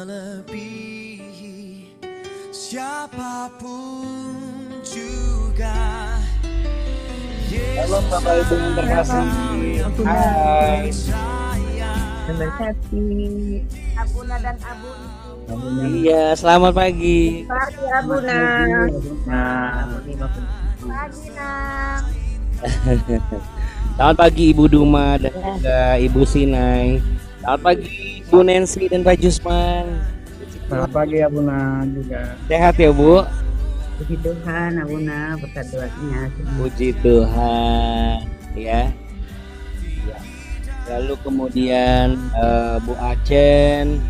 melebihi siapapun juga. Halo Bapak Ibu yang terkasih. Hai. Terima kasih. Abuna dan Abu. Iya, selamat pagi. Pagi Abuna. Nah, Pagi Nang. selamat pagi Ibu Duma dan juga Ibu Sinai. Selamat pagi Bu Nancy dan Pak Jusman. Selamat pagi Abuna juga. Sehat ya Bu? Puji Tuhan Abuna berkat doanya. Puji Tuhan ya. Lalu kemudian Bu Acen.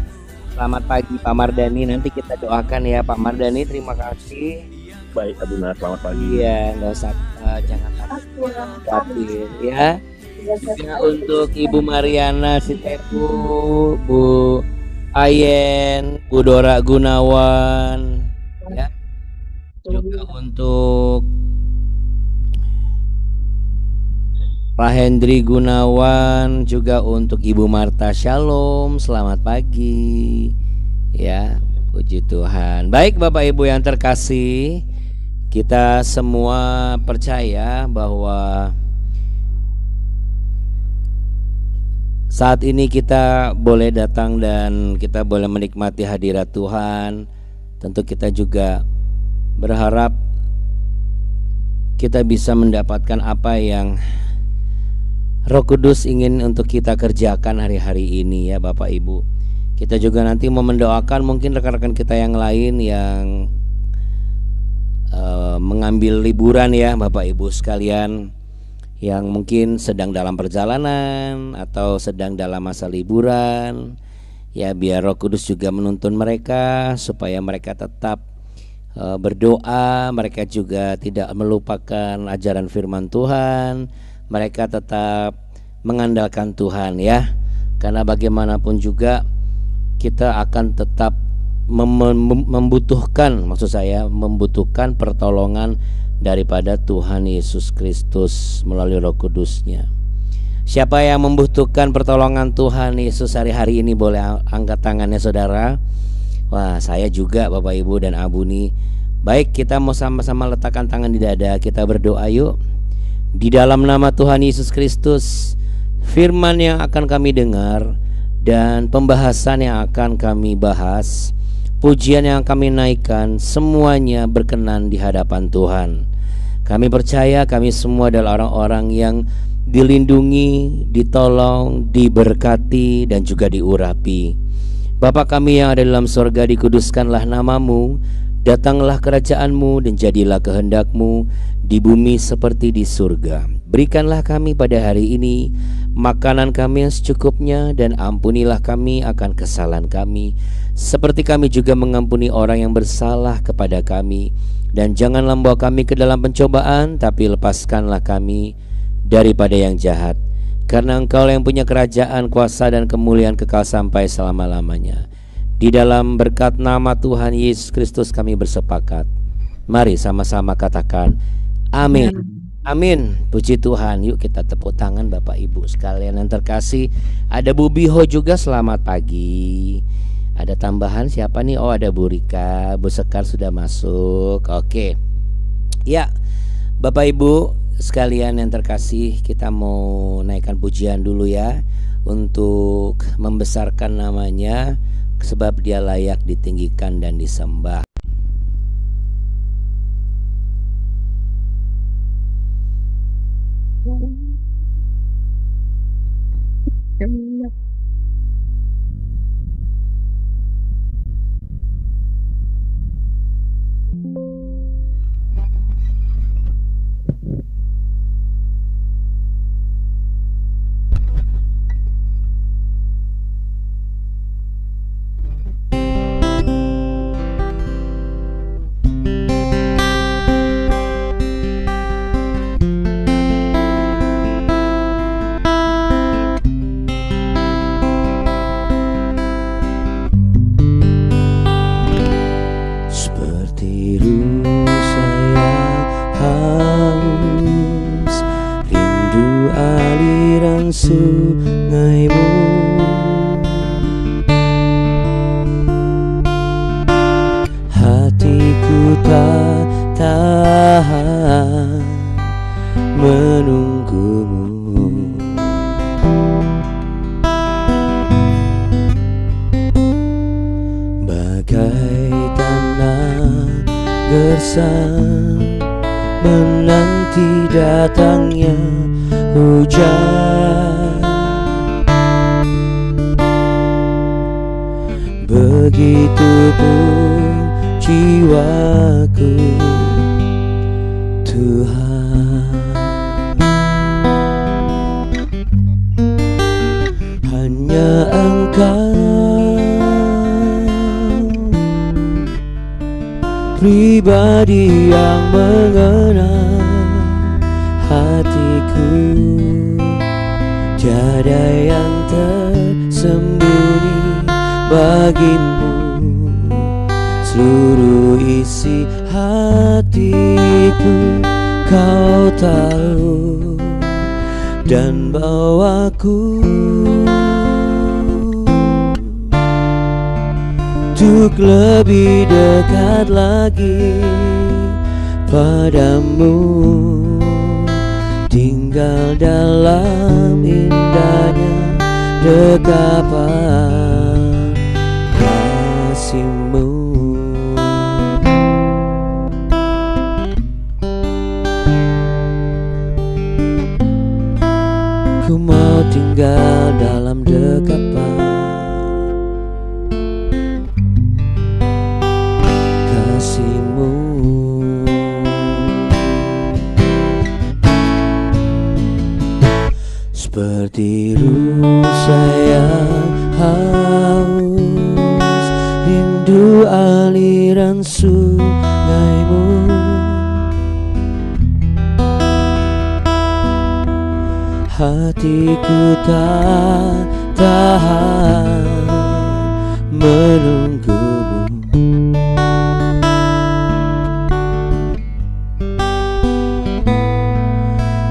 Selamat pagi Pak Mardani. Nanti kita doakan ya Pak Mardani. Terima kasih. Baik Abuna, selamat pagi. Iya, nggak usah jangan khawatir ya. Juga untuk Ibu Mariana Sitepu, Bu Ayen, Bu Dora Gunawan, ya. Juga untuk Pak Hendri Gunawan, juga untuk Ibu Marta Shalom. Selamat pagi, ya. Puji Tuhan. Baik Bapak Ibu yang terkasih, kita semua percaya bahwa saat ini kita boleh datang dan kita boleh menikmati hadirat Tuhan. Tentu kita juga berharap kita bisa mendapatkan apa yang Roh Kudus ingin untuk kita kerjakan hari-hari ini ya Bapak Ibu. Kita juga nanti mau mendoakan mungkin rekan-rekan kita yang lain yang mengambil liburan ya Bapak Ibu sekalian, yang mungkin sedang dalam perjalanan atau sedang dalam masa liburan ya, biar Roh Kudus juga menuntun mereka supaya mereka tetap berdoa, mereka juga tidak melupakan ajaran firman Tuhan, mereka tetap mengandalkan Tuhan ya, karena bagaimanapun juga kita akan tetap membutuhkan pertolongan daripada Tuhan Yesus Kristus melalui Roh Kudus-Nya. Siapa yang membutuhkan pertolongan Tuhan Yesus hari-hari ini boleh angkat tangannya saudara. Wah, saya juga Bapak Ibu dan Abuni. Baik, kita mau sama-sama letakkan tangan di dada, kita berdoa yuk. Di dalam nama Tuhan Yesus Kristus, firman yang akan kami dengar dan pembahasan yang akan kami bahas, pujian yang kami naikkan, semuanya berkenan di hadapan Tuhan. Kami percaya kami semua adalah orang-orang yang dilindungi, ditolong, diberkati, dan juga diurapi. Bapa kami yang ada dalam surga, dikuduskanlah namamu, datanglah kerajaanmu, dan jadilah kehendakmu di bumi seperti di surga. Berikanlah kami pada hari ini makanan kami yang secukupnya, dan ampunilah kami akan kesalahan kami seperti kami juga mengampuni orang yang bersalah kepada kami. Dan janganlah membawa kami ke dalam pencobaan, tapi lepaskanlah kami daripada yang jahat. Karena Engkau yang punya kerajaan, kuasa, dan kemuliaan kekal sampai selama-lamanya. Di dalam berkat nama Tuhan Yesus Kristus kami bersepakat. Mari sama-sama katakan amin. Amin. Puji Tuhan. Yuk kita tepuk tangan Bapak Ibu sekalian yang terkasih. Ada Bu Biho juga, selamat pagi. Ada tambahan siapa nih? Oh, ada Bu Rika, Bu Sekar sudah masuk. Oke. Ya, Bapak Ibu, sekalian yang terkasih, kita mau naikkan pujian dulu ya, untuk membesarkan namanya, sebab dia layak ditinggikan dan disembah. Sungaimu, hatiku tak tahan menunggumu. Bagai tanah gersang menanti datangnya hujan, begitupun jiwaku Tuhan. Hanya Engkau pribadi yang mengenal hatiku, tiada yang tersembunyi bagimu. Seluruh isi hatiku Kau tahu, dan bawaku untuk lebih dekat lagi padamu, tinggal dalam indahnya dekapan kasih-Mu. Ku mau tinggal dalam dekapan kasih-Mu. Seperti rusa yang haus, rindu aliran sungaimu. Hatiku tak tahan menunggumu.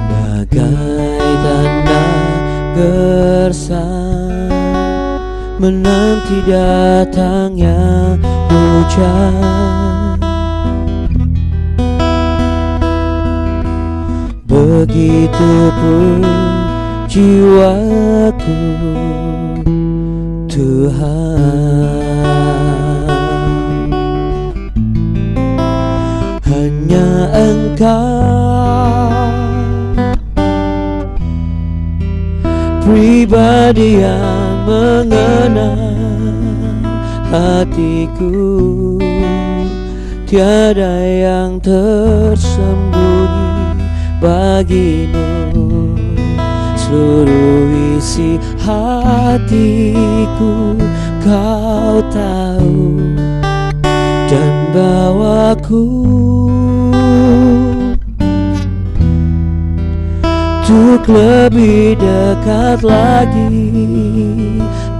Bagai tanah gersang menanti datangnya hujan, begitupun jiwaku Tuhan. Hanya Engkau pribadi yang mengenal hatiku, tiada yang tersembunyi bagimu. Seluruh isi hatiku Kau tahu, dan bawaku untuk lebih dekat lagi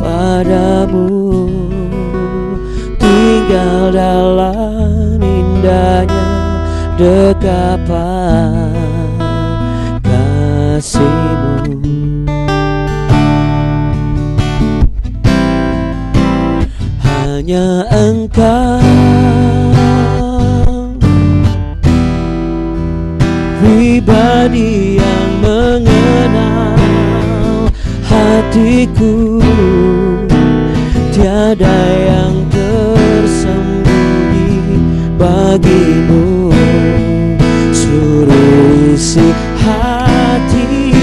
padamu, tinggal dalam indahnya dekapan kasih-Mu. Hanya Engkau pribadi hatiku, tiada yang tersembunyi bagimu. Seluruh isi hatiku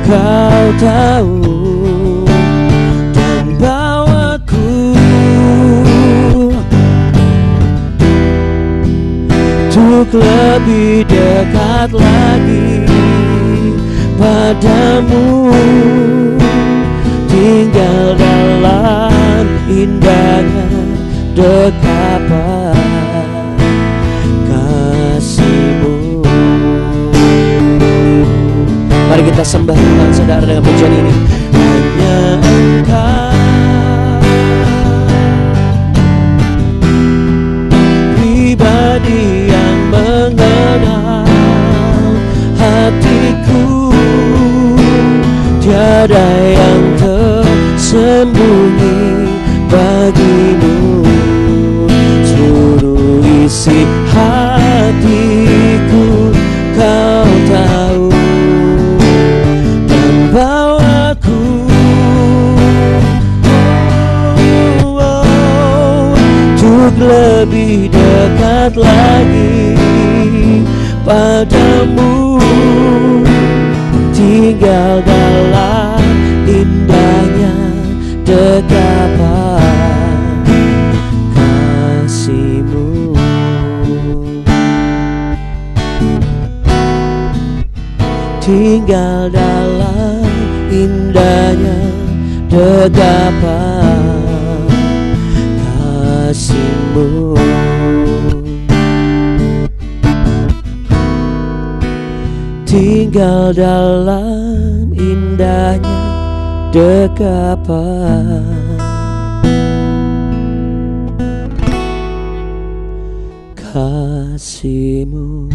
kau tahu, dan bawaku untuk lebih dekat lagi padamu, tinggal dalam indahnya dekapan kasih-Mu. Mari kita sembah Tuhan saudara dengan pujian ini. Hanya Engkau pribadi yang mengenal hatiku, tiada yang tersembunyi bagimu. Seluruh isi hatiku kau tahu, dan bawaku untuk lebih dekat lagi padamu, tinggal dalam indahnya dekapan kasih-Mu. Tinggal dalam indahnya dekapan kasih-Mu. Tinggal dalam indahnya dekapan kasih-Mu.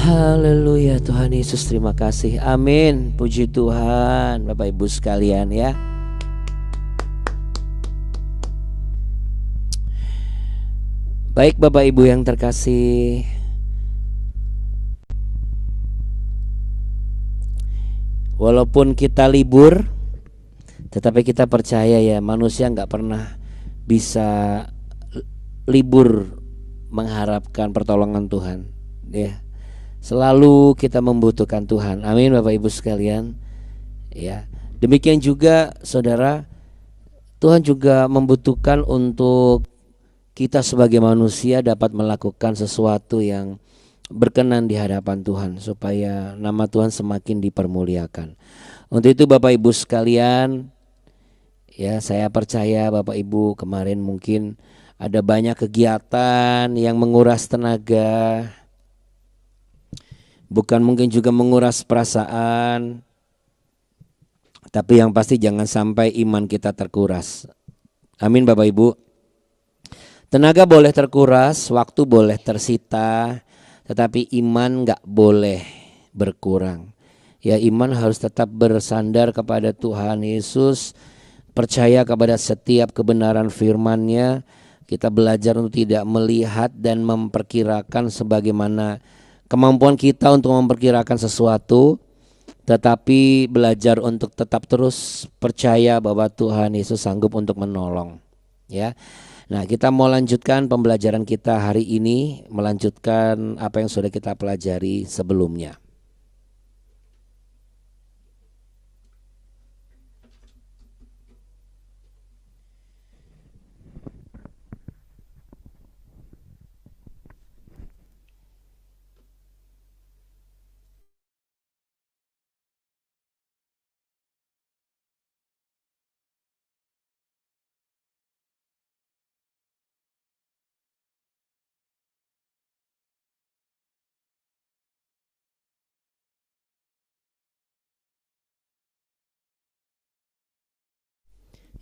Haleluya, Tuhan Yesus terima kasih. Amin. Puji Tuhan Bapak Ibu sekalian ya. Baik Bapak Ibu yang terkasih, walaupun kita libur, tetapi kita percaya ya, manusia gak pernah bisa libur mengharapkan pertolongan Tuhan ya. Selalu kita membutuhkan Tuhan. Amin Bapak Ibu sekalian ya. Demikian juga saudara, Tuhan juga membutuhkan untuk kita sebagai manusia dapat melakukan sesuatu yang berkenan di hadapan Tuhan, supaya nama Tuhan semakin dipermuliakan. Untuk itu Bapak Ibu sekalian ya, saya percaya Bapak Ibu kemarin mungkin ada banyak kegiatan yang menguras tenaga, bukan mungkin juga menguras perasaan, tapi yang pasti jangan sampai iman kita terkuras. Amin Bapak Ibu. Tenaga boleh terkuras, waktu boleh tersita, tetapi iman gak boleh berkurang. Ya, iman harus tetap bersandar kepada Tuhan Yesus, percaya kepada setiap kebenaran firman-Nya. Kita belajar untuk tidak melihat dan memperkirakan sebagaimana kemampuan kita untuk memperkirakan sesuatu, tetapi belajar untuk tetap terus percaya bahwa Tuhan Yesus sanggup untuk menolong ya. Nah, kita mau lanjutkan pembelajaran kita hari ini, melanjutkan apa yang sudah kita pelajari sebelumnya.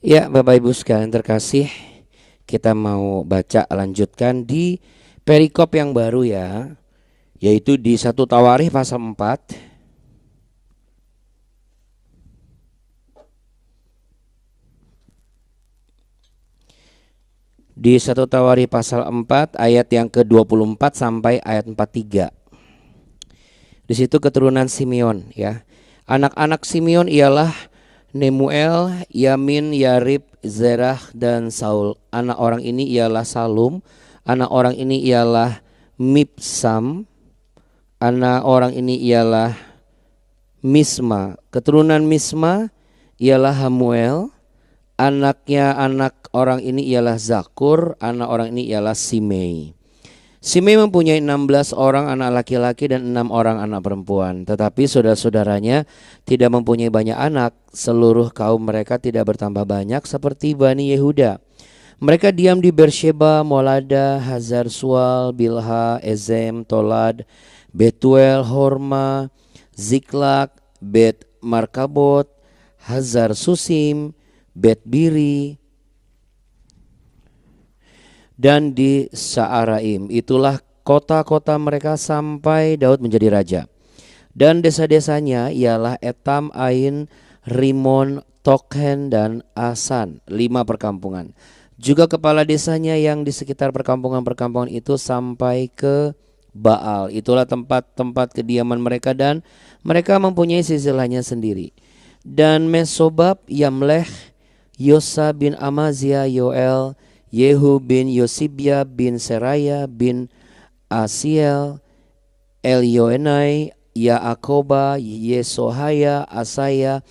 Ya Bapak Ibu sekalian terkasih, kita mau baca lanjutkan di perikop yang baru ya, yaitu di 1 Tawarikh pasal 4 Di 1 Tawarikh pasal 4 ayat yang ke-24 sampai ayat 43. Di situ keturunan Simeon ya. Anak-anak Simeon ialah Nemuel, Yamin, Yarib, Zerah dan Saul. Anak orang ini ialah Salum. Anak orang ini ialah Mibsam. Anak orang ini ialah Misma. Keturunan Misma ialah Hamuel. Anaknya anak orang ini ialah Zakur. Anak orang ini ialah Simei. Simei mempunyai 16 orang anak laki-laki dan 6 orang anak perempuan. Tetapi saudara-saudaranya tidak mempunyai banyak anak. Seluruh kaum mereka tidak bertambah banyak seperti Bani Yehuda. Mereka diam di Beersheba, Molada, Hazar Sual, Bilha, Ezem, Tolad, Betuel, Horma, Ziklag, Bet Markabot, Hazar Susim, Bet Biri, dan di Saaraim. Itulah kota-kota mereka sampai Daud menjadi raja. Dan desa-desanya ialah Etam, Ain, Rimon, Tokhen, dan Asan, 5 perkampungan. Juga kepala desanya yang di sekitar perkampungan-perkampungan itu sampai ke Baal. Itulah tempat-tempat kediaman mereka dan mereka mempunyai silsilahnya sendiri. Dan Mesobab, Yamleh, Yosa bin Amazia, Yoel, Yehu bin Yosibia bin Seraya bin Asiel, Elioenai, Yaakoba, Yesohaya, Asaya,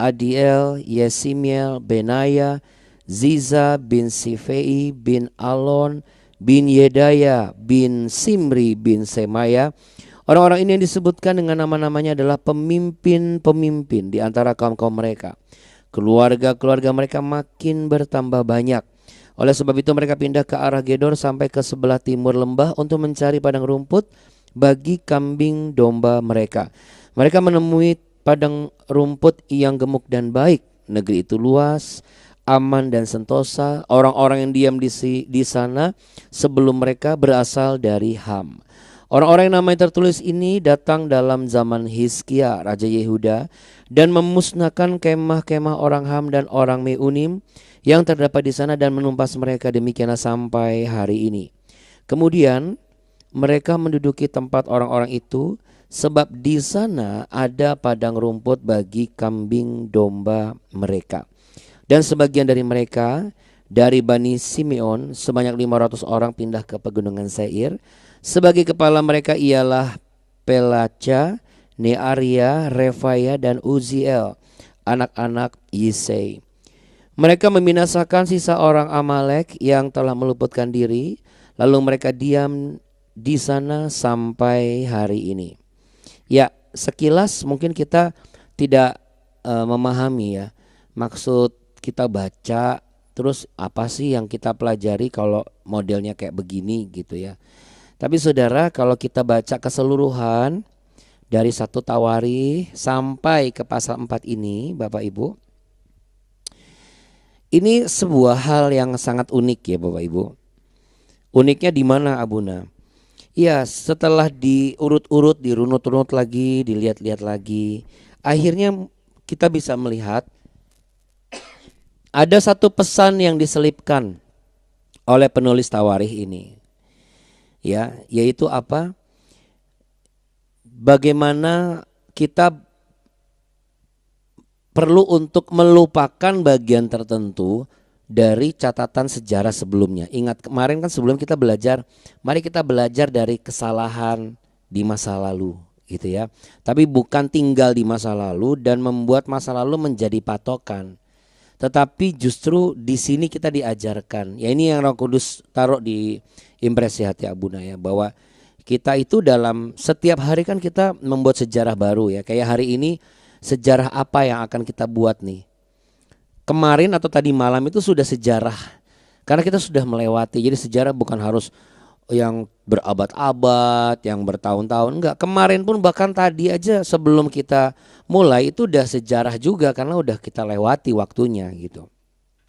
Adiel, Yesimiel, Benaya, Ziza bin Sifei bin Alon bin Yedaya bin Simri bin Semaya. Orang-orang ini yang disebutkan dengan nama-namanya adalah pemimpin-pemimpin di antara kaum-kaum mereka. Keluarga-keluarga mereka makin bertambah banyak. Oleh sebab itu mereka pindah ke arah Gedor sampai ke sebelah timur lembah untuk mencari padang rumput bagi kambing domba mereka. Mereka menemui padang rumput yang gemuk dan baik. Negeri itu luas, aman dan sentosa. Orang-orang yang diam di sana sebelum mereka berasal dari Ham. Orang-orang yang namanya tertulis ini datang dalam zaman Hizkia, Raja Yehuda, dan memusnahkan kemah-kemah orang Ham dan orang Meunim yang terdapat di sana dan menumpas mereka, demikianlah sampai hari ini. Kemudian mereka menduduki tempat orang-orang itu, sebab di sana ada padang rumput bagi kambing domba mereka. Dan sebagian dari mereka, dari Bani Simeon, sebanyak 500 orang pindah ke pegunungan Seir. Sebagai kepala mereka ialah Pelaca, Nearia, Refaya, dan Uziel, anak-anak Yisei. Mereka membinasakan sisa orang Amalek yang telah meluputkan diri, lalu mereka diam di sana sampai hari ini. Ya, sekilas mungkin kita tidak memahami ya maksud kita baca, terus apa sih yang kita pelajari kalau modelnya kayak begini gitu ya. Tapi saudara, kalau kita baca keseluruhan dari 1 Tawarikh sampai ke pasal 4 ini, Bapak Ibu, ini sebuah hal yang sangat unik ya Bapak Ibu. Uniknya di mana Abuna? Ya, setelah diurut-urut, dirunut-runut lagi, dilihat-lihat lagi, akhirnya kita bisa melihat ada satu pesan yang diselipkan oleh penulis Tawarikh ini. Ya, yaitu apa? Bagaimana kita perlu untuk melupakan bagian tertentu dari catatan sejarah sebelumnya. Ingat kemarin kan sebelum kita belajar, mari kita belajar dari kesalahan di masa lalu gitu ya. Tapi bukan tinggal di masa lalu dan membuat masa lalu menjadi patokan. Tetapi justru di sini kita diajarkan. Ya ini yang Roh Kudus taruh di impresi hati Abuna ya, bahwa kita itu dalam setiap hari kan kita membuat sejarah baru ya. Kayak hari ini sejarah apa yang akan kita buat nih? Kemarin atau tadi malam itu sudah sejarah. Karena kita sudah melewati. Jadi sejarah bukan harus yang berabad-abad, yang bertahun-tahun, enggak. Kemarin pun bahkan tadi aja sebelum kita mulai itu udah sejarah juga karena udah kita lewati waktunya gitu.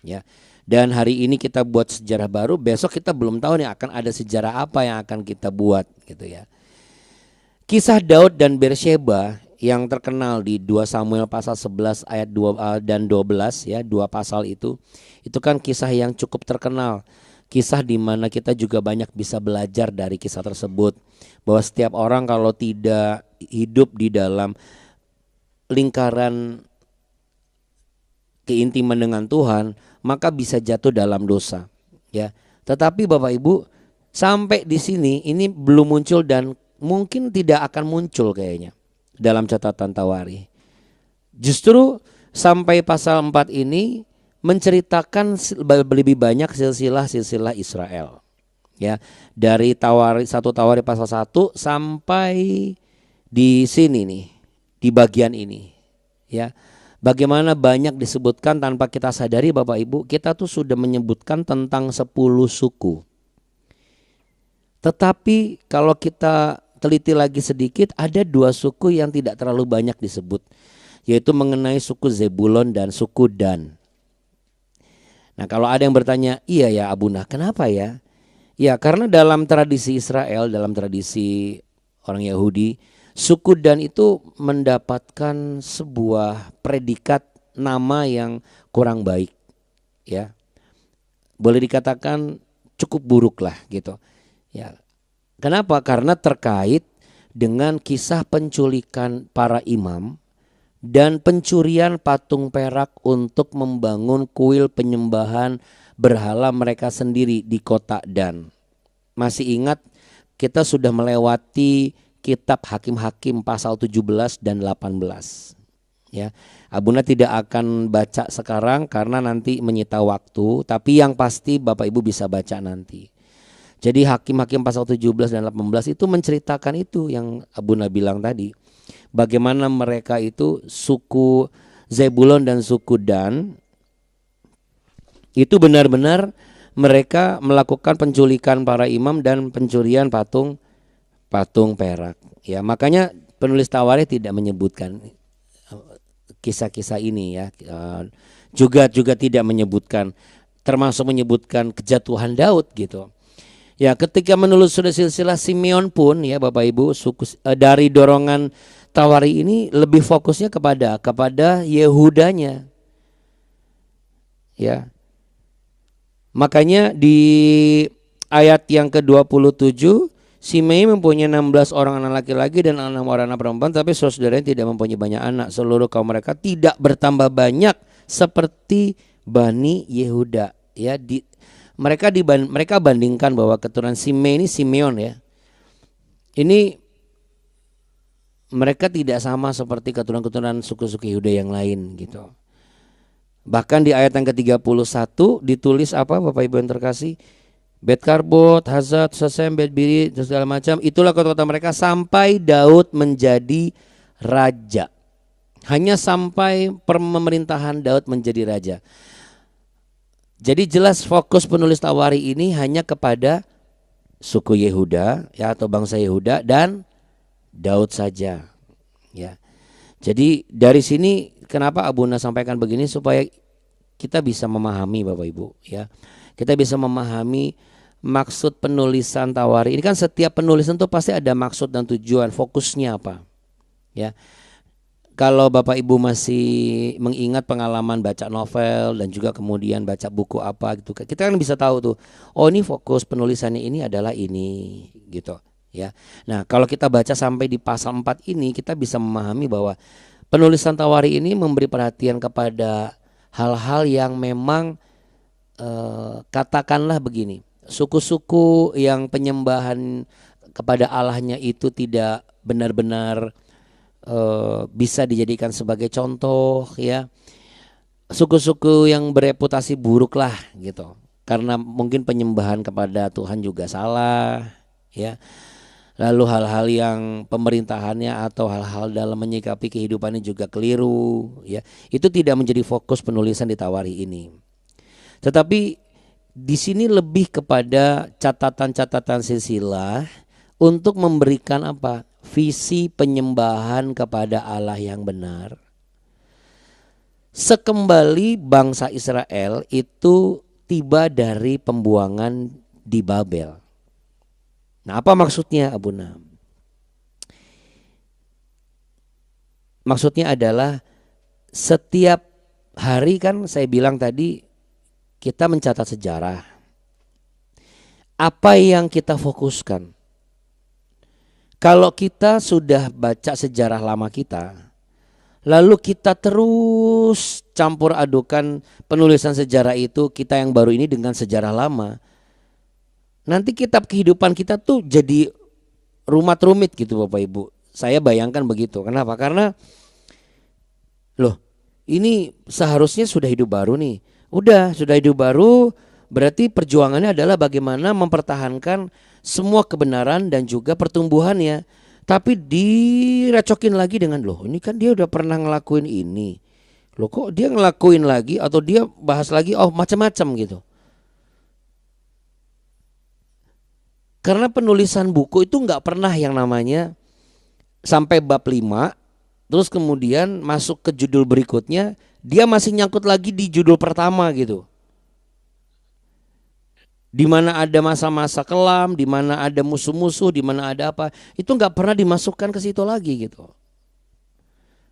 Ya. Dan hari ini kita buat sejarah baru, besok kita belum tahu nih akan ada sejarah apa yang akan kita buat gitu ya. Kisah Daud dan Beersheba yang terkenal di 2 Samuel pasal 11 ayat 2 dan 12 ya, 2 pasal itu kan kisah yang cukup terkenal. kisah di mana kita juga banyak bisa belajar dari kisah tersebut, bahwa setiap orang kalau tidak hidup di dalam lingkaran keintiman dengan Tuhan, maka bisa jatuh dalam dosa, ya. Tetapi Bapak Ibu, sampai di sini ini belum muncul dan mungkin tidak akan muncul kayaknya dalam catatan Tawari. Justru sampai pasal 4 ini menceritakan lebih banyak silsilah-silsilah Israel. Ya, dari Tawari 1 Tawari pasal 1 sampai di sini nih, di bagian ini. Ya. Bagaimana banyak disebutkan tanpa kita sadari Bapak Ibu, kita tuh sudah menyebutkan tentang 10 suku. Tetapi kalau kita teliti lagi sedikit, ada 2 suku yang tidak terlalu banyak disebut, yaitu mengenai suku Zebulon dan suku Dan. Nah, kalau ada yang bertanya, iya ya Abuna, kenapa ya? Ya, karena dalam tradisi Israel, dalam tradisi orang Yahudi, suku Dan itu mendapatkan sebuah predikat nama yang kurang baik, ya. Boleh dikatakan cukup buruk lah gitu. Ya. Kenapa? Karena terkait dengan kisah penculikan para imam dan pencurian patung perak untuk membangun kuil penyembahan berhala mereka sendiri di kota Dan. Masih ingat kita sudah melewati kitab Hakim-Hakim pasal 17 dan 18. Ya, Abuna tidak akan baca sekarang karena nanti menyita waktu, tapi yang pasti Bapak Ibu bisa baca nanti. Jadi Hakim-Hakim pasal 17 dan 18 itu menceritakan itu yang Abuna bilang tadi. Bagaimana mereka itu suku Zebulon dan suku Dan itu benar-benar mereka melakukan penculikan para imam dan pencurian patung perak. Ya, makanya penulis Tawari tidak menyebutkan kisah-kisah ini ya. Juga tidak menyebutkan, termasuk menyebutkan kejatuhan Daud gitu. Ya, ketika menelusuri silsilah Simeon pun ya Bapak Ibu, dari dorongan Tawari ini lebih fokusnya kepada Yehudanya. Ya. Makanya di ayat yang ke-27, Simei mempunyai 16 orang anak laki-laki dan 6 orang anak perempuan, tapi saudara-saudaranya tidak mempunyai banyak anak. Seluruh kaum mereka tidak bertambah banyak seperti Bani Yehuda. Ya, mereka bandingkan bahwa keturunan Simei ini Simeon ya. Ini mereka tidak sama seperti keturunan-keturunan suku-suku Yehuda yang lain gitu. Bahkan di ayat yang ke-31 ditulis apa Bapak Ibu yang terkasih? Bet Karbot, Hazat, Sesem, Bet Biri, dan segala macam. Itulah kota-kota mereka sampai Daud menjadi raja. Hanya sampai pemerintahan Daud menjadi raja. Jadi jelas fokus penulis Tawari ini hanya kepada suku Yehuda ya, atau bangsa Yehuda dan Daud saja. Ya. Jadi dari sini kenapa Abuna sampaikan begini, supaya kita bisa memahami Bapak Ibu ya. Kita bisa memahami maksud penulisan Tawari. Ini kan setiap penulisan itu pasti ada maksud dan tujuan, fokusnya apa. Ya. Kalau Bapak Ibu masih mengingat pengalaman baca novel dan juga kemudian baca buku apa gitu, kita kan bisa tahu tuh, oh ini fokus penulisannya ini adalah ini gitu ya. Nah, kalau kita baca sampai di pasal 4 ini, kita bisa memahami bahwa penulisan Tawari ini memberi perhatian kepada hal-hal yang memang katakanlah begini, suku-suku yang penyembahan kepada Allahnya itu tidak benar-benar bisa dijadikan sebagai contoh ya. Suku-suku yang bereputasi buruk lah gitu, karena mungkin penyembahan kepada Tuhan juga salah ya. Lalu hal-hal yang pemerintahannya atau hal-hal dalam menyikapi kehidupannya juga keliru ya. Itu tidak menjadi fokus penulisan di Tawari ini. Tetapi di sini lebih kepada catatan-catatan silsilah untuk memberikan apa? Visi penyembahan kepada Allah yang benar. Sekembali bangsa Israel itu tiba dari pembuangan di Babel. Nah, apa maksudnya Abuna? Maksudnya adalah setiap hari kan saya bilang tadi kita mencatat sejarah. apa yang kita fokuskan. Kalau kita sudah baca sejarah lama kita, lalu kita terus campur adukan penulisan sejarah itu, kita yang baru ini dengan sejarah lama, nanti kitab kehidupan kita tuh jadi rumat rumit gitu Bapak Ibu. Saya bayangkan begitu. Kenapa? Karena loh, ini seharusnya sudah hidup baru nih. Udah, sudah hidup baru, berarti perjuangannya adalah bagaimana mempertahankan semua kebenaran dan juga pertumbuhannya. Tapi direcokin lagi dengan loh, ini kan dia udah pernah ngelakuin ini. Loh kok dia ngelakuin lagi atau dia bahas lagi, oh macam-macam gitu. Karena penulisan buku itu nggak pernah yang namanya sampai bab 5, terus kemudian masuk ke judul berikutnya, dia masih nyangkut lagi di judul pertama gitu. Di mana ada masa-masa kelam, di mana ada musuh-musuh, di mana ada apa, itu nggak pernah dimasukkan ke situ lagi gitu.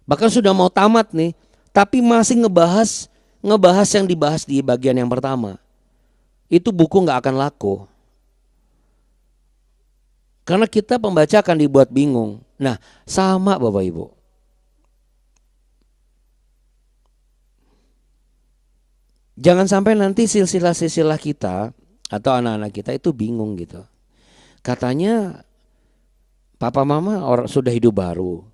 Bahkan sudah mau tamat nih, tapi masih ngebahas yang dibahas di bagian yang pertama. Itu buku nggak akan laku. Karena kita pembaca akan dibuat bingung. Nah, sama Bapak Ibu. Jangan sampai nanti silsilah-silsilah kita atau anak-anak kita itu bingung gitu. Katanya papa mama sudah hidup baru,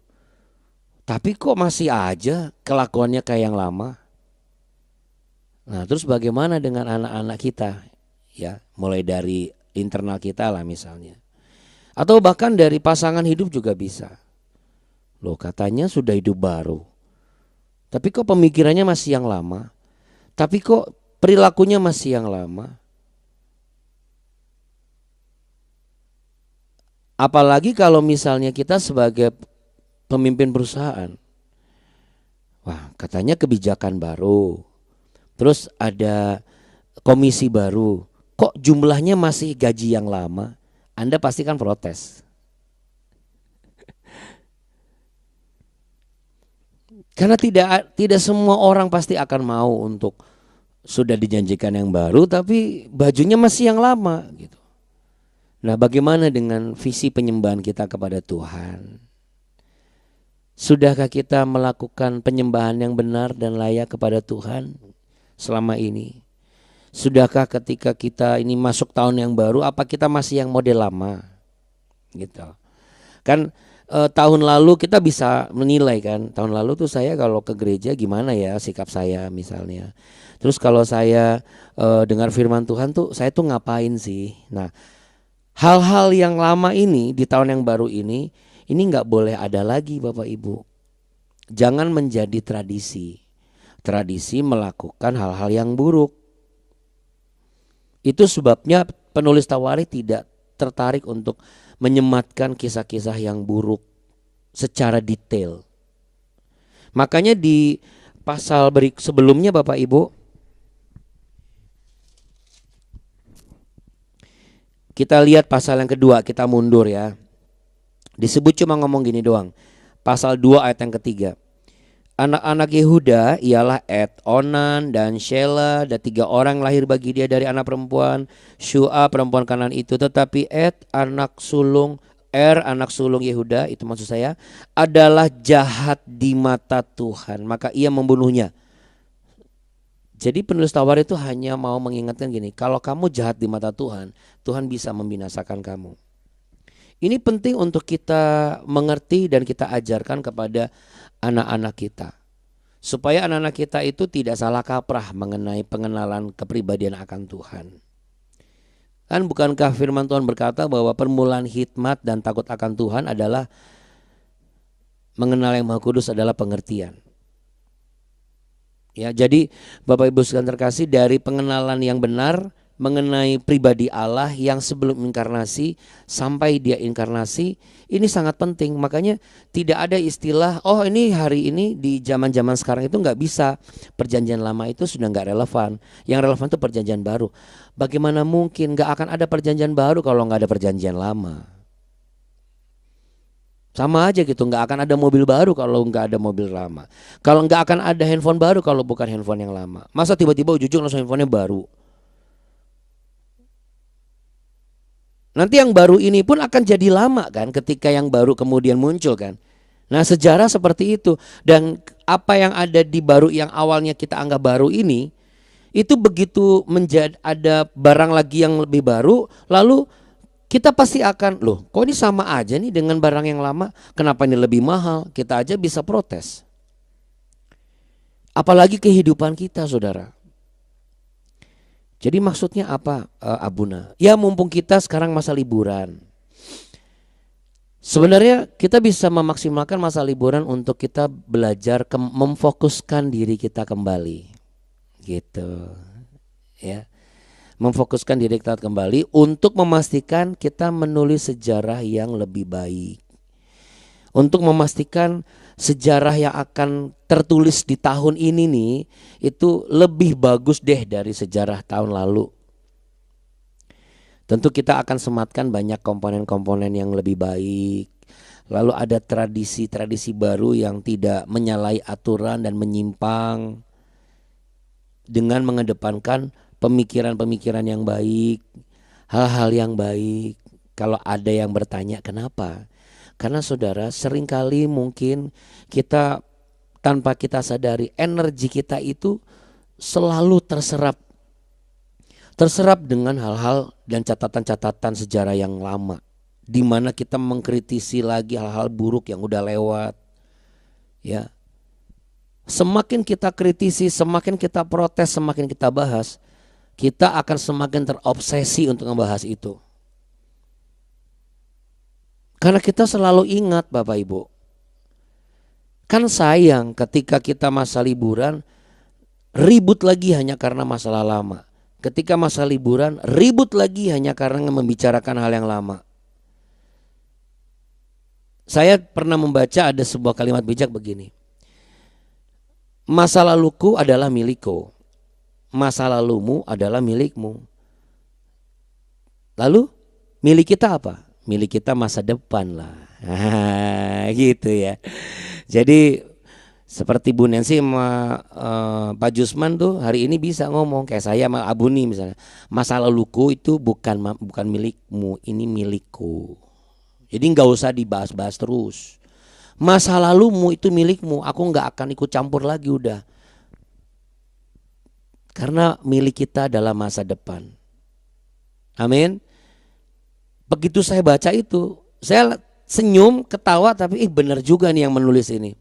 tapi kok masih aja kelakuannya kayak yang lama. Nah terus bagaimana dengan anak-anak kita ya, mulai dari internal kita lah misalnya, atau bahkan dari pasangan hidup juga bisa. Loh katanya sudah hidup baru, tapi kok pemikirannya masih yang lama, tapi kok perilakunya masih yang lama. Apalagi kalau misalnya kita sebagai pemimpin perusahaan, wah katanya kebijakan baru, terus ada komisi baru, kok jumlahnya masih gaji yang lama, Anda pasti kan protes. Karena tidak semua orang pasti akan mau untuk sudah dijanjikan yang baru, tapi bajunya masih yang lama gitu. Nah, bagaimana dengan visi penyembahan kita kepada Tuhan? Sudahkah kita melakukan penyembahan yang benar dan layak kepada Tuhan selama ini? Sudahkah ketika kita ini masuk tahun yang baru, apa kita masih yang model lama? Gitu. Kan tahun lalu kita bisa menilai kan, tahun lalu tuh saya kalau ke gereja gimana ya sikap saya misalnya. Terus kalau saya dengar firman Tuhan tuh saya tuh ngapain sih? Nah, hal-hal yang lama ini di tahun yang baru ini nggak boleh ada lagi Bapak Ibu. Jangan menjadi tradisi melakukan hal-hal yang buruk. Itu sebabnya penulis Tawarikh tidak tertarik untuk menyematkan kisah-kisah yang buruk secara detail. Makanya di pasal sebelumnya Bapak Ibu, kita lihat pasal yang kedua, kita mundur ya. Disebut cuma ngomong gini doang. Pasal 2 ayat yang ketiga. Anak-anak Yehuda ialah Ed, Onan dan Shelah, dan 3 orang lahir bagi dia dari anak perempuan Syua perempuan Kanan itu. Tetapi Ed anak sulung Yehuda, itu maksud saya, adalah jahat di mata Tuhan, maka ia membunuhnya. Jadi penulis Tawarikh itu hanya mau mengingatkan gini, kalau kamu jahat di mata Tuhan, Tuhan bisa membinasakan kamu. Ini penting untuk kita mengerti dan kita ajarkan kepada anak-anak kita, supaya anak-anak kita itu tidak salah kaprah mengenai pengenalan kepribadian akan Tuhan. Kan bukankah firman Tuhan berkata bahwa permulaan hikmat dan takut akan Tuhan adalah mengenal yang Maha Kudus adalah pengertian. Ya, jadi Bapak Ibu sekalian terkasih, dari pengenalan yang benar mengenai pribadi Allah yang sebelum inkarnasi sampai dia inkarnasi, ini sangat penting. Makanya tidak ada istilah oh ini hari ini di zaman-zaman sekarang itu nggak bisa, perjanjian lama itu sudah nggak relevan, yang relevan itu perjanjian baru. Bagaimana mungkin? Nggak akan ada perjanjian baru kalau nggak ada perjanjian lama. Sama aja gitu, nggak akan ada mobil baru kalau nggak ada mobil lama. Kalau nggak akan ada handphone baru kalau bukan handphone yang lama. Masa tiba-tiba ujung-ujung langsung handphonenya baru? Nanti yang baru ini pun akan jadi lama kan ketika yang baru kemudian muncul kan. Nah, sejarah seperti itu. Dan apa yang ada di baru yang awalnya kita anggap baru ini, itu begitu menjadi ada barang lagi yang lebih baru, lalu kita pasti akan, loh kok ini sama aja nih dengan barang yang lama, kenapa ini lebih mahal? Kita aja bisa protes. Apalagi kehidupan kita, saudara. Jadi maksudnya apa, Abuna? Ya mumpung kita sekarang masa liburan. Sebenarnya kita bisa memaksimalkan masa liburan untuk kita belajar memfokuskan diri kita kembali. Gitu. Ya. Memfokuskan diri kita kembali untuk memastikan kita menulis sejarah yang lebih baik. Untuk memastikan sejarah yang akan tertulis di tahun ini nih itu lebih bagus deh dari sejarah tahun lalu. Tentu kita akan sematkan banyak komponen-komponen yang lebih baik. Lalu ada tradisi-tradisi baru yang tidak menyalahi aturan dan menyimpang, dengan mengedepankan pemikiran-pemikiran yang baik, hal-hal yang baik. Kalau ada yang bertanya kenapa? Karena saudara, seringkali mungkin kita tanpa kita sadari energi kita itu selalu terserap dengan hal-hal dan catatan-catatan sejarah yang lama, di mana kita mengkritisi lagi hal-hal buruk yang udah lewat. Ya, semakin kita kritisi, semakin kita protes, semakin kita bahas, kita akan semakin terobsesi untuk membahas itu. Karena kita selalu ingat Bapak Ibu, kan sayang ketika kita masa liburan ribut lagi hanya karena masalah lama. Ketika masa liburan ribut lagi hanya karena membicarakan hal yang lama. Saya pernah membaca ada sebuah kalimat bijak begini. Masa laluku adalah milikku, masa lalumu adalah milikmu. Lalu milik kita apa? Milik kita masa depan lah. Gitu ya. Jadi seperti Bu Nancy sama Pak Jusman tuh hari ini bisa ngomong kayak saya sama Abuni misalnya. Masa laluku itu bukan milikmu, ini milikku. Jadi nggak usah dibahas-bahas terus. Masa lalumu itu milikmu, aku nggak akan ikut campur lagi udah. Karena milik kita adalah masa depan. Amin. Begitu saya baca itu, saya senyum, ketawa, tapi benar juga nih yang menulis ini.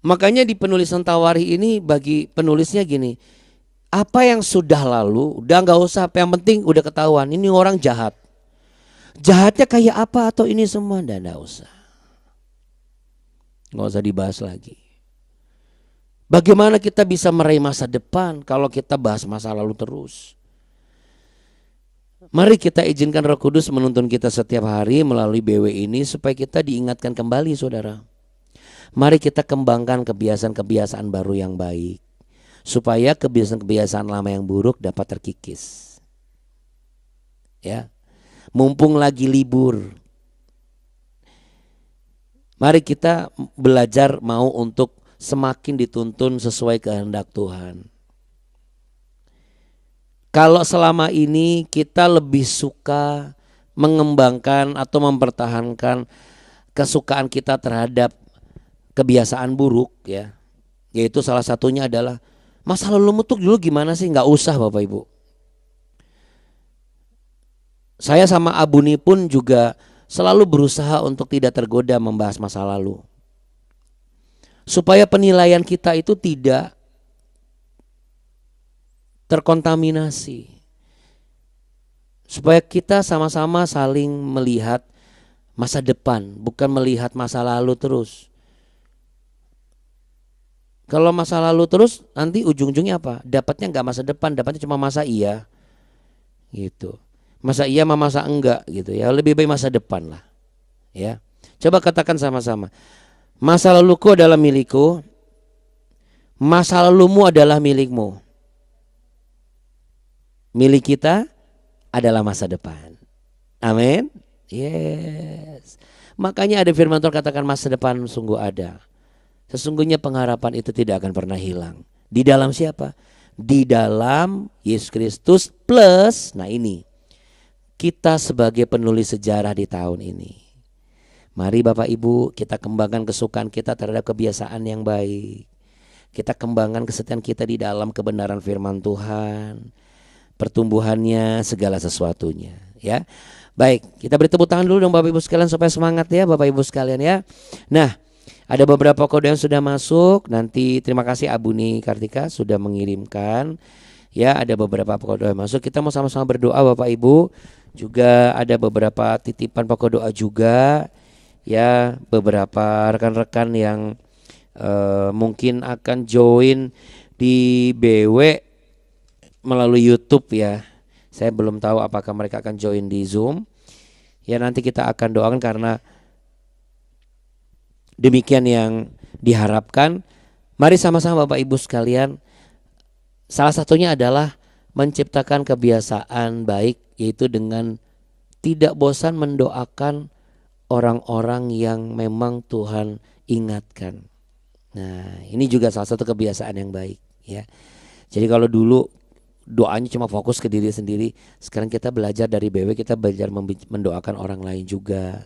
Makanya di penulisan Tawari ini bagi penulisnya gini, apa yang sudah lalu udah nggak usah, yang penting udah ketahuan ini orang jahat. Jahatnya kayak apa atau ini semua nggak usah. Nggak usah dibahas lagi. Bagaimana kita bisa meraih masa depan kalau kita bahas masa lalu terus? Mari kita izinkan Roh Kudus menuntun kita setiap hari melalui BW ini supaya kita diingatkan kembali saudara. Mari kita kembangkan kebiasaan-kebiasaan baru yang baik, supaya kebiasaan-kebiasaan lama yang buruk dapat terkikis. Ya, mumpung lagi libur, mari kita belajar mau untuk semakin dituntun sesuai kehendak Tuhan. Kalau selama ini kita lebih suka mengembangkan atau mempertahankan kesukaan kita terhadap kebiasaan buruk ya, yaitu salah satunya adalah masa lalumu tuh dulu gimana sih, nggak usah Bapak Ibu. Saya sama Abuni pun juga selalu berusaha untuk tidak tergoda membahas masa lalu, supaya penilaian kita itu tidak terkontaminasi, supaya kita sama-sama saling melihat masa depan, bukan melihat masa lalu terus. Kalau masa lalu terus nanti ujung-ujungnya apa? Dapatnya nggak masa depan, dapatnya cuma masa iya gitu. Masa iya sama masa enggak gitu ya. Lebih baik masa depan lah ya. Coba katakan sama-sama, masa laluku adalah milikku, masa lalumu adalah milikmu. Milik kita adalah masa depan. Amin. Yes. Makanya ada firman Tuhan katakan masa depan sungguh ada. Sesungguhnya pengharapan itu tidak akan pernah hilang. Di dalam siapa? Di dalam Yesus Kristus plus, nah ini, kita sebagai penulis sejarah di tahun ini. Mari Bapak Ibu kita kembangkan kesukaan kita terhadap kebiasaan yang baik. Kita kembangkan kesetiaan kita di dalam kebenaran firman Tuhan. Pertumbuhannya segala sesuatunya ya. Baik, kita beri tepuk tangan dulu dong Bapak Ibu sekalian supaya semangat ya Bapak Ibu sekalian ya. Nah, ada beberapa kode yang sudah masuk. Nanti terima kasih Abuni Kartika sudah mengirimkan. Ya, ada beberapa kode yang masuk. Kita mau sama-sama berdoa Bapak Ibu. Juga ada beberapa titipan pokok doa juga. Ya, beberapa rekan-rekan yang mungkin akan join di BW melalui YouTube ya. Saya belum tahu apakah mereka akan join di Zoom. Ya nanti kita akan doakan karena demikian yang diharapkan. Mari sama-sama Bapak Ibu sekalian. Salah satunya adalah menciptakan kebiasaan baik, yaitu dengan tidak bosan mendoakan orang-orang yang memang Tuhan ingatkan. Nah, ini juga salah satu kebiasaan yang baik ya. Jadi kalau dulu doanya cuma fokus ke diri sendiri, sekarang kita belajar dari BW, kita belajar mendoakan orang lain juga.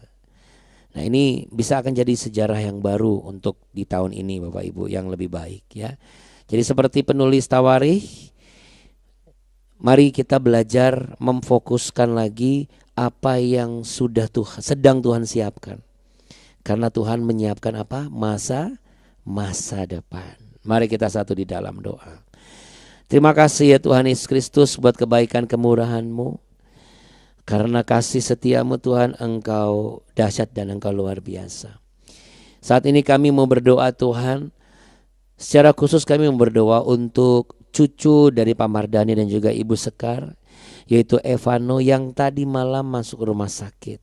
Nah, ini bisa akan jadi sejarah yang baru untuk di tahun ini Bapak Ibu yang lebih baik ya. Jadi seperti penulis Tawarikh, mari kita belajar memfokuskan lagi apa yang sudah sedang Tuhan siapkan. Karena Tuhan menyiapkan apa? Masa depan. Mari kita satu di dalam doa. Terima kasih ya Tuhan Yesus Kristus buat kebaikan kemurahan-Mu. Karena kasih setiamu Tuhan, Engkau dahsyat dan Engkau luar biasa. Saat ini kami mau berdoa Tuhan. Secara khusus kami mau berdoa untuk cucu dari Pak Mardani dan juga Ibu Sekar, yaitu Evano yang tadi malam masuk rumah sakit.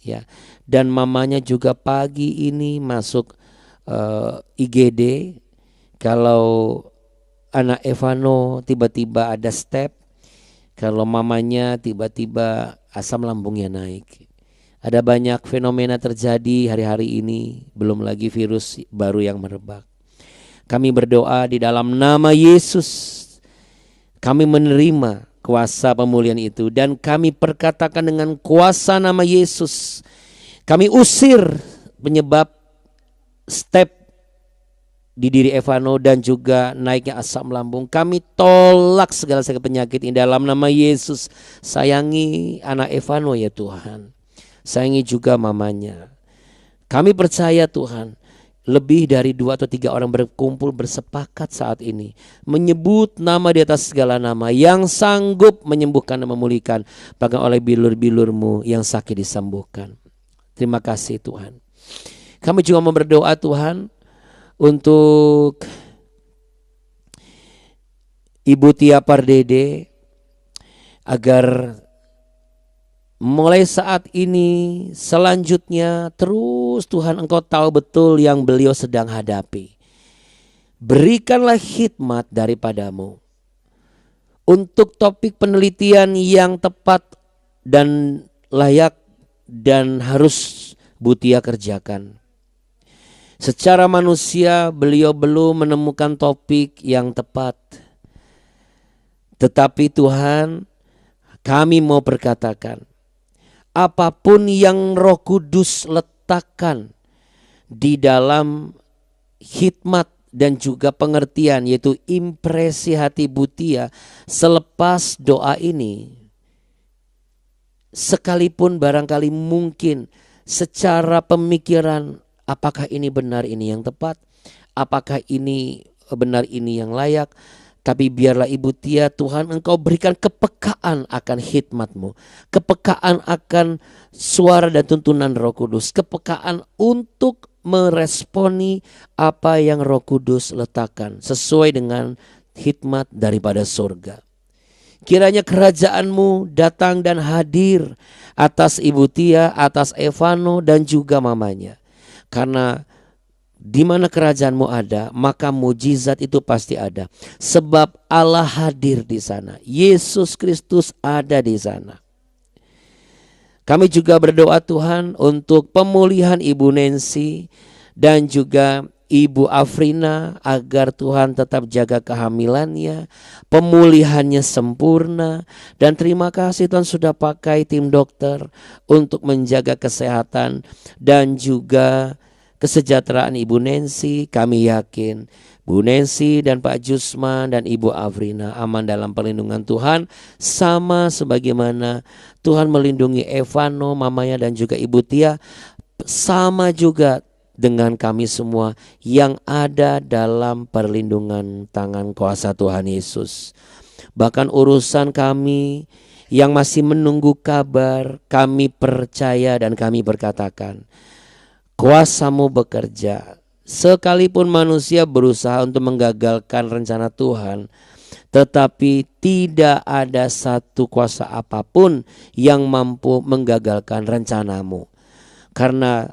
Ya, dan mamanya juga pagi ini masuk IGD. Kalau anak Evano tiba-tiba ada step, kalau mamanya tiba-tiba asam lambungnya naik. Ada banyak fenomena terjadi hari-hari ini, belum lagi virus baru yang merebak. Kami berdoa di dalam nama Yesus. Kami menerima kuasa pemulihan itu dan kami perkatakan dengan kuasa nama Yesus. Kami usir penyebab step di diri Evano dan juga naiknya asam lambung. Kami tolak segala penyakit ini dalam nama Yesus. Sayangi anak Evano ya Tuhan. Sayangi juga mamanya. Kami percaya Tuhan, lebih dari 2 atau 3 orang berkumpul bersepakat saat ini menyebut nama di atas segala nama yang sanggup menyembuhkan dan memulihkan, bahkan oleh bilur-bilur-Mu yang sakit disembuhkan. Terima kasih Tuhan. Kami juga mau berdoa Tuhan untuk Ibu Tia Pardede, agar mulai saat ini selanjutnya terus Tuhan Engkau tahu betul yang beliau sedang hadapi. Berikanlah hikmat daripada-Mu untuk topik penelitian yang tepat dan layak dan harus Bu Tia kerjakan. Secara manusia beliau belum menemukan topik yang tepat. Tetapi Tuhan, kami mau berkatakan, apapun yang Roh Kudus letakkan di dalam hikmat dan juga pengertian, yaitu impresi hati Bu Tia selepas doa ini, sekalipun barangkali mungkin secara pemikiran, apakah ini benar, ini yang tepat, apakah ini benar, ini yang layak. Tapi biarlah Ibu Tia Tuhan Engkau berikan kepekaan akan hikmat-Mu, kepekaan akan suara dan tuntunan Roh Kudus, kepekaan untuk meresponi apa yang Roh Kudus letakkan sesuai dengan hikmat daripada surga. Kiranya kerajaan-Mu datang dan hadir atas Ibu Tia, atas Evano dan juga mamanya. Karena di mana kerajaan-Mu ada, maka mujizat itu pasti ada. Sebab Allah hadir di sana. Yesus Kristus ada di sana. Kami juga berdoa Tuhan untuk pemulihan Ibu Nancy dan juga Ibu Afrina agar Tuhan tetap jaga kehamilannya, pemulihannya sempurna. Dan terima kasih Tuhan sudah pakai tim dokter untuk menjaga kesehatan dan juga kesejahteraan Ibu Nancy. Kami yakin Bu Nancy dan Pak Jusman dan Ibu Afrina aman dalam perlindungan Tuhan, sama sebagaimana Tuhan melindungi Evano, mamanya, dan juga Ibu Tia, sama juga dengan kami semua yang ada dalam perlindungan tangan kuasa Tuhan Yesus. Bahkan urusan kami yang masih menunggu kabar, kami percaya dan kami berkatakan, kuasa-Mu bekerja. Sekalipun manusia berusaha untuk menggagalkan rencana Tuhan, tetapi tidak ada satu kuasa apapun yang mampu menggagalkan rencana-Mu. Karena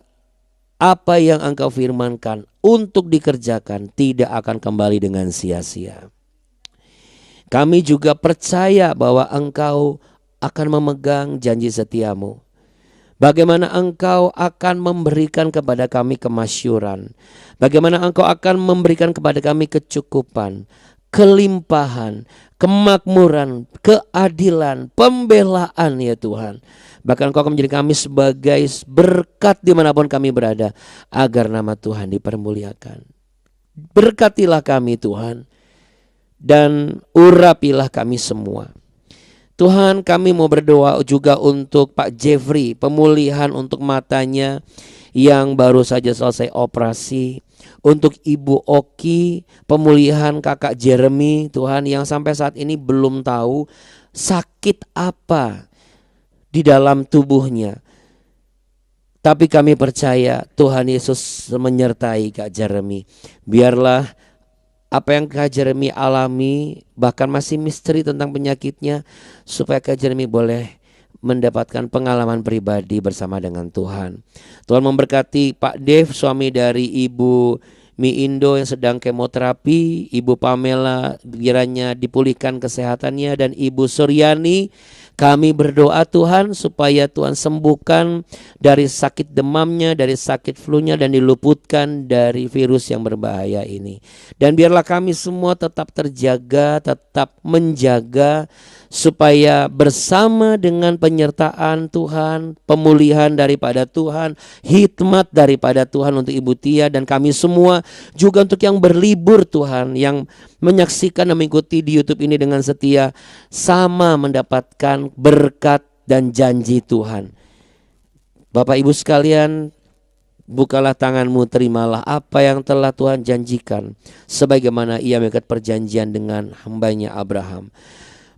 apa yang Engkau firmankan untuk dikerjakan tidak akan kembali dengan sia-sia. Kami juga percaya bahwa Engkau akan memegang janji setia-Mu. Bagaimana Engkau akan memberikan kepada kami kemasyuran. Bagaimana Engkau akan memberikan kepada kami kecukupan, kelimpahan, kemakmuran, keadilan, pembelaan ya Tuhan. Bahkan Engkau akan menjadi kami sebagai berkat dimanapun kami berada, agar nama Tuhan dipermuliakan. Berkatilah kami Tuhan, dan urapilah kami semua. Tuhan, kami mau berdoa juga untuk Pak Jeffrey, pemulihan untuk matanya yang baru saja selesai operasi. Untuk Ibu Oki, pemulihan kakak Jeremy, Tuhan, yang sampai saat ini belum tahu sakit apa di dalam tubuhnya. Tapi kami percaya Tuhan Yesus menyertai Kak Jeremy. Biarlah apa yang Kak Jeremy alami, bahkan masih misteri tentang penyakitnya, supaya Kak Jeremy boleh mendapatkan pengalaman pribadi bersama dengan Tuhan. Tuhan memberkati Pak Dev, suami dari Ibu Mi Indo yang sedang kemoterapi, Ibu Pamela kiranya dipulihkan kesehatannya, dan Ibu Suryani. Kami berdoa Tuhan supaya Tuhan sembuhkan dari sakit demamnya, dari sakit flu-nya, dan diluputkan dari virus yang berbahaya ini. Dan biarlah kami semua tetap terjaga, tetap menjaga, supaya bersama dengan penyertaan Tuhan, pemulihan daripada Tuhan, hikmat daripada Tuhan untuk Ibu Tia dan kami semua, juga untuk yang berlibur Tuhan, yang menyaksikan dan mengikuti di YouTube ini dengan setia, sama mendapatkan berkat dan janji Tuhan. Bapak Ibu sekalian, bukalah tanganmu, terimalah apa yang telah Tuhan janjikan, sebagaimana Ia mengikat perjanjian dengan hambanya Abraham,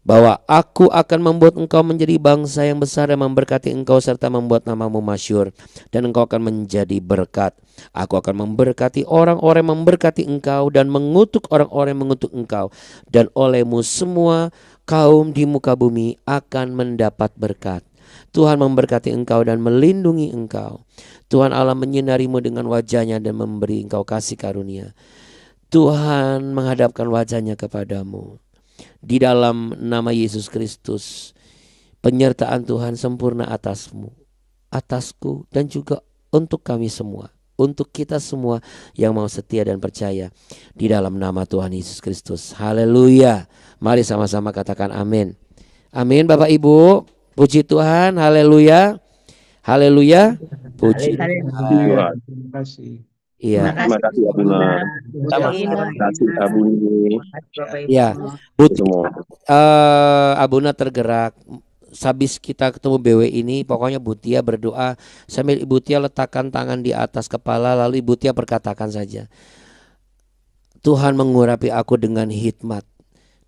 bahwa aku akan membuat engkau menjadi bangsa yang besar dan memberkati engkau serta membuat namamu masyhur, dan engkau akan menjadi berkat. Aku akan memberkati orang-orang yang memberkati engkau dan mengutuk orang-orang yang mengutuk engkau, dan olehmu semua kaum di muka bumi akan mendapat berkat. Tuhan memberkati engkau dan melindungi engkau. Tuhan Allah menyinarimu dengan wajahnya dan memberi engkau kasih karunia. Tuhan menghadapkan wajahnya kepadamu. Di dalam nama Yesus Kristus, penyertaan Tuhan sempurna atasmu, atasku, dan juga untuk kami semua, untuk kita semua yang mau setia dan percaya di dalam nama Tuhan Yesus Kristus. Haleluya. Mari sama-sama katakan amin. Amin Bapak Ibu. Puji Tuhan. Haleluya. Haleluya. Puji Tuhan. Tuhan. Terima kasih. Iya. Terima kasih Abuna. Terima kasih Abuni. Ya, Abuna tergerak. Habis kita ketemu BW ini, pokoknya Bu Tia berdoa sambil Ibu Tia letakkan tangan di atas kepala, lalu Ibu Tia perkatakan saja, Tuhan mengurapi aku dengan hikmat,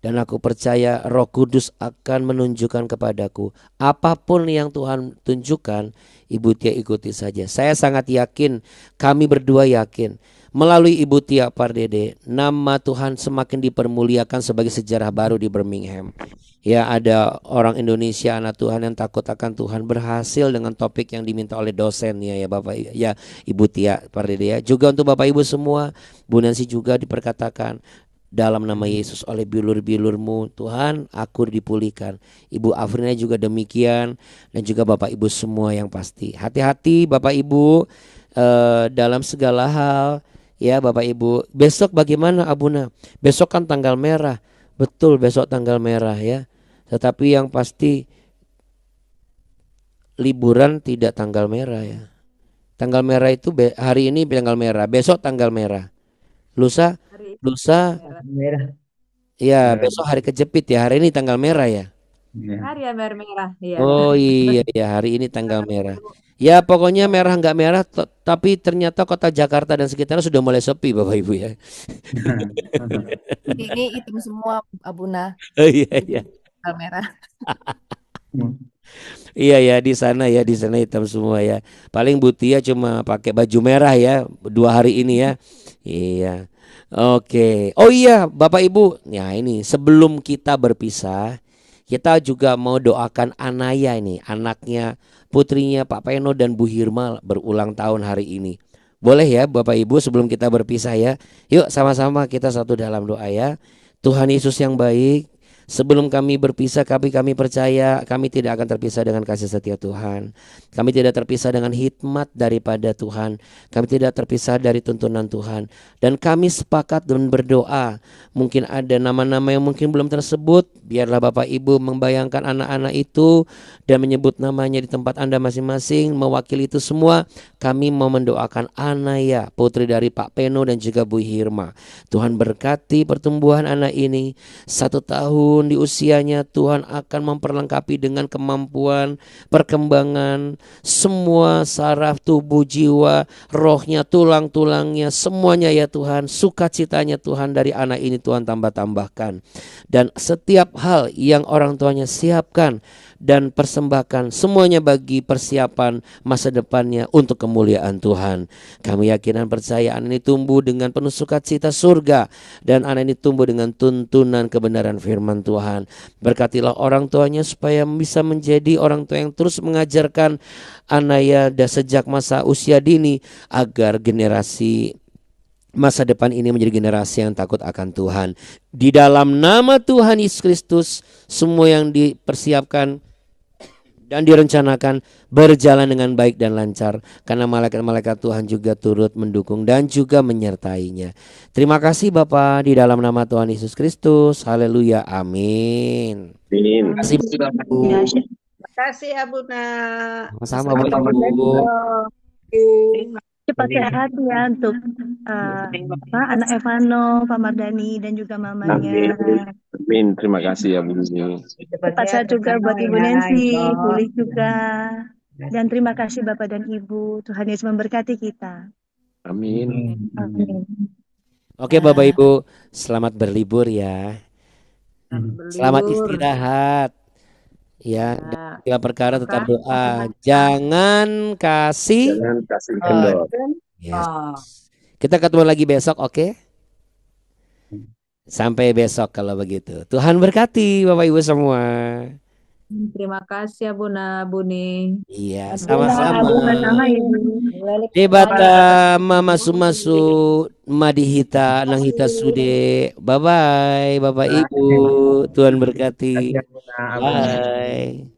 dan aku percaya Roh Kudus akan menunjukkan kepadaku apapun yang Tuhan tunjukkan. Ibu Tia ikuti saja. Saya sangat yakin, kami berdua yakin, melalui Ibu Tia Pardede, nama Tuhan semakin dipermuliakan sebagai sejarah baru di Birmingham. Ya, ada orang Indonesia, anak Tuhan yang takut akan Tuhan, berhasil dengan topik yang diminta oleh dosennya ya Bapak ya Ibu Tia Pardede ya. Juga untuk Bapak Ibu semua, Bu Nancy juga diperkatakan, dalam nama Yesus oleh bilur-bilurmu Tuhan aku dipulihkan. Ibu Afrina juga demikian, dan juga Bapak Ibu semua yang pasti. Hati-hati Bapak Ibu dalam segala hal ya Bapak Ibu. Besok bagaimana Abuna? Besok kan tanggal merah. Betul, besok tanggal merah ya. Tetapi yang pasti liburan tidak tanggal merah ya. Tanggal merah itu hari ini tanggal merah, besok tanggal merah. Lusa Merah. ya besok hari kejepit ya. Hari ini tanggal merah ya. Hari ya merah, iya. Oh iya ya, hari ini tanggal merah. Ya pokoknya merah nggak merah, tapi ternyata kota Jakarta dan sekitarnya sudah mulai sepi Bapak Ibu ya. Ini hitam semua Abuna. Oh iya iya. Tanggal merah. Iya ya, di sana hitam semua ya. Paling Butia cuma pakai baju merah ya 2 hari ini ya. Iya. Oke. Oh iya Bapak Ibu, ya ini sebelum kita berpisah, kita juga mau doakan Anaya ini, anaknya, putrinya Pak Peno dan Bu Hirma berulang tahun hari ini. Boleh ya Bapak Ibu sebelum kita berpisah ya. Yuk sama-sama kita satu dalam doa ya. Tuhan Yesus yang baik, sebelum kami berpisah kami percaya kami tidak akan terpisah dengan kasih setia Tuhan. Kami tidak terpisah dengan hikmat daripada Tuhan. Kami tidak terpisah dari tuntunan Tuhan. Dan kami sepakat dan berdoa. Mungkin ada nama-nama yang mungkin belum tersebut. Biarlah Bapak Ibu membayangkan anak-anak itu dan menyebut namanya di tempat Anda masing-masing. Mewakili itu semua, kami mau mendoakan Anaya, putri dari Pak Peno dan juga Bu Hirma. Tuhan berkati pertumbuhan anak ini. 1 tahun di usianya Tuhan akan memperlengkapi dengan kemampuan, perkembangan, semua saraf tubuh, jiwa, rohnya, tulang-tulangnya, semuanya ya Tuhan. Sukacitanya Tuhan dari anak ini Tuhan tambah-tambahkan. Dan setiap hal yang orang tuanya siapkan dan persembahkan semuanya bagi persiapan masa depannya untuk kemuliaan Tuhan. Kami yakin dan percaya anak ini tumbuh dengan penuh sukacita surga, dan anak ini tumbuh dengan tuntunan kebenaran firman Tuhan. Berkatilah orang tuanya supaya bisa menjadi orang tua yang terus mengajarkan Anaya sejak masa usia dini, agar generasi masa depan ini menjadi generasi yang takut akan Tuhan. Di dalam nama Tuhan Yesus Kristus, semua yang dipersiapkan dan direncanakan berjalan dengan baik dan lancar, karena malaikat-malaikat Tuhan juga turut mendukung dan juga menyertainya. Terima kasih Bapak, di dalam nama Tuhan Yesus Kristus. Haleluya, amin. Amin. Terima kasih Bapak Ibu. Terima kasih Abuna. Sama-sama Bapak Ibu. Cepat sehat ya untuk anak Evano, Pak Mardani dan juga mamanya. Amin. Terima kasih ya Bu. Cepat sehat juga buat Ibu Nancy, pulih juga. Dan terima kasih Bapak dan Ibu. Tuhan Yesus memberkati kita. Amin. Amin. Oke Bapak Ibu, selamat berlibur ya. Selamat istirahat. Ya, segala perkara tetap doa. Jangan kasih kendor. Yes. Kita ketemu lagi besok, oke? Sampai besok kalau begitu. Tuhan berkati Bapak Ibu semua. Terima kasih Abuna, Buni. Iya, sama-sama. Sama Ibu. Debata mama sumasu madihita nang hita sude. Bye-bye Bapak Ibu. Tuhan berkati. Bye.